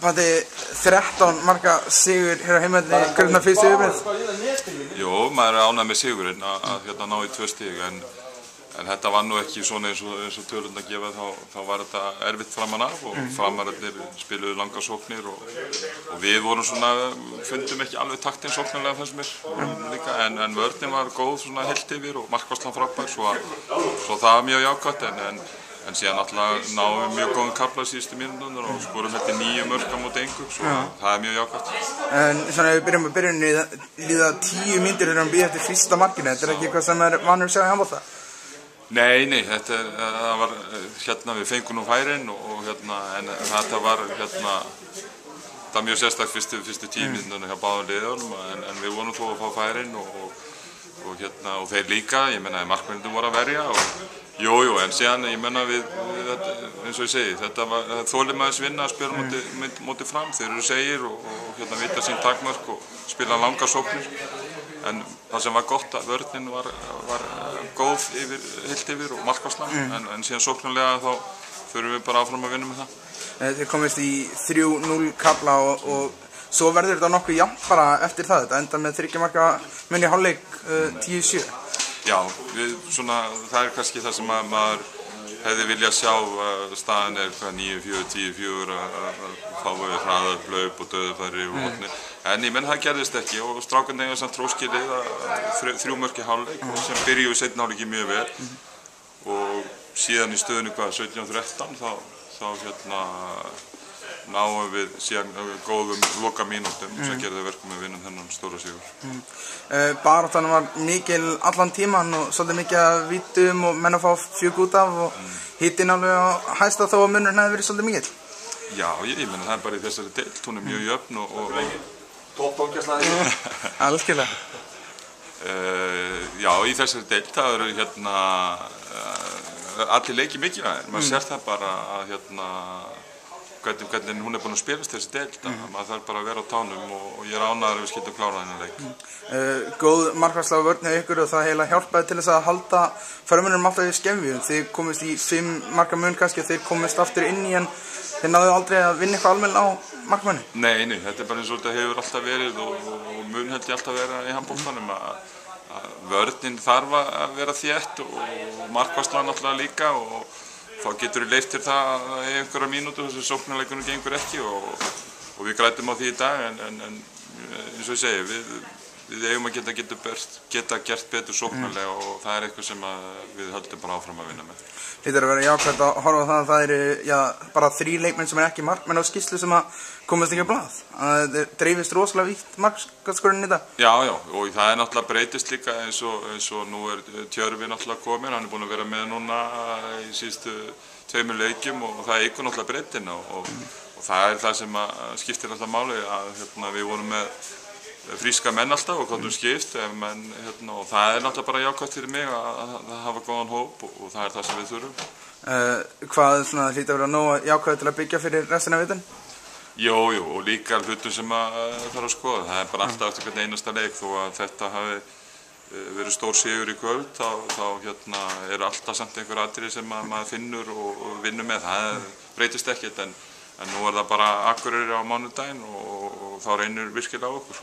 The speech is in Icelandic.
Patti, 13 marka sigur hér á heimavelli, hvernig fyrstu viðbrögð? Jú, maður ánægður með sigurinn að ná í 2 stig en þetta var nú ekki svona eins og tölurnar gefa, þá var þetta erfitt framan af og framararnir spiluðu langar sóknir og við vorum svona, fundum ekki alveg taktinn sóknarlega fannst mér líka en vörnin var góð svona heilt yfir og markvarslan frábær svo það var mjög jákvætt en síðan alltaf náum við mjög góðum kafla síðustu mínúturnar og skorum þetta 9 mörk á móti engu, svo það er mjög jákvætt. En svona ef við byrjum að byrjunni, líða 10 mínútur þegar hann býð eftir fyrsta markinu, þetta er ekki eitthvað sem er vanur að sjá í handbolta? Nei, það var við fengum nú færin en þetta var það var mjög sérstakt fyrstu 10 mínúturnar hjá báðum liðunum en við vonum þó að fá færin og þeir líka, ég meina markmennirnir voru að verja Jú, en síðan, ég menna eins og ég segi, þetta var þolinmæðisvinna að spila móti fram, þeir eru segir og vita sín takmörk og spila langar sóknir. En það sem var gott að vörnin var góð heilt yfir og markvarslan, en síðan sóknarlega þá förum við bara áfram að vinna með það. Þið komist í 3-0 kafla og svo verður þetta nokkuð jafnt bara eftir það, þetta endar með 3 marka mun í hálfleik 10-7. Já, það er kannski það sem maður hefði viljað sjá, staðan er 9-4, 10-4, þá við hraðar, hlaup og döðufæri og hotni. En ég menn það gerðist ekki og strákarnir eiga samt tróskilið 3 mörk í hálfleik sem byrjuðu seinni hálfleiki mjög vel og síðan í stöðunni 17-13 þá náum við síðan góðum lokamínútum sem gerði verkum með vinnum þennan stóra sigur. Baráttan var mikil allan tíman og svolítið mikið að vítum og menn að fá fjög út af og hittin alveg á hæsta þó að munurinn hefði verið svolítið mikill. Já, ég menna það er bara í þessari deild, hún er mjög jöfn og toppbókjaslaði. Algjörlega. Já, í þessari deild það eru allir leiki mikilvægir, maður sér það bara að hvernig hún er búin að spilast þessi deild, maður þarf bara að vera á tánum og ég er ánægður að við skildum klára þennan leik. Góð markvarsla á vörn hjá ykkur og það heila hjálpaði til þess að halda förmunum alltaf í skefju. Þið komist í 5 marka mun kannski og þeir komist aftur inn í en þeir náðu aldrei að vinna eitthvað almennilega á markmanni. Nei, þetta er bara eins og þetta hefur alltaf verið og mun held ég alltaf vera í handboltanum að vörnin þarf að vera þétt og markvarslan alltaf líka og þá getur við leyft til það í einhverja mínútu þess að sóknarleikunum gengur ekki og við grætum á því í dag en eins og ég segi, við eigum að geta gert betur sóknarlega og það er eitthvað sem við höldum bara áfram að vinna með. Hlýtur að vera jákvæmt að horfa á það að það eru bara 3 leikmenn sem er ekki markmenn á skýrslu sem að komast ekki á blað. Það dreifist rosalega vítt markaskorinn í dag. Já, og það er náttúrulega breytist líka eins og nú er Tjörfi náttúrulega komin, hann er búinn að vera með núna í síðustu 2 leikjum og það eykur náttúrulega breytina og það er það sem skiptir alltaf máli að við vorum með fríska menn alltaf og komum skipt og það er náttúrulega bara jákvæmt fyrir mig að hafa góðan hóp og það er það sem við þurfum. Hvað hlýtur að vera nóg jákvæmt til að byggja fyrir restina af vitan? Jú, og líka hlutum sem þarf að skoða. Það er bara alltaf eftir hvern einasta leik þó að þetta hafi verið stór sigur í kvöld þá eru alltaf samt einhver atriði sem maður finnur og vinnur með. Það breytist ekkert en nú er það bara Akureyri á mánudaginn og þá reynir virkilega á okkur.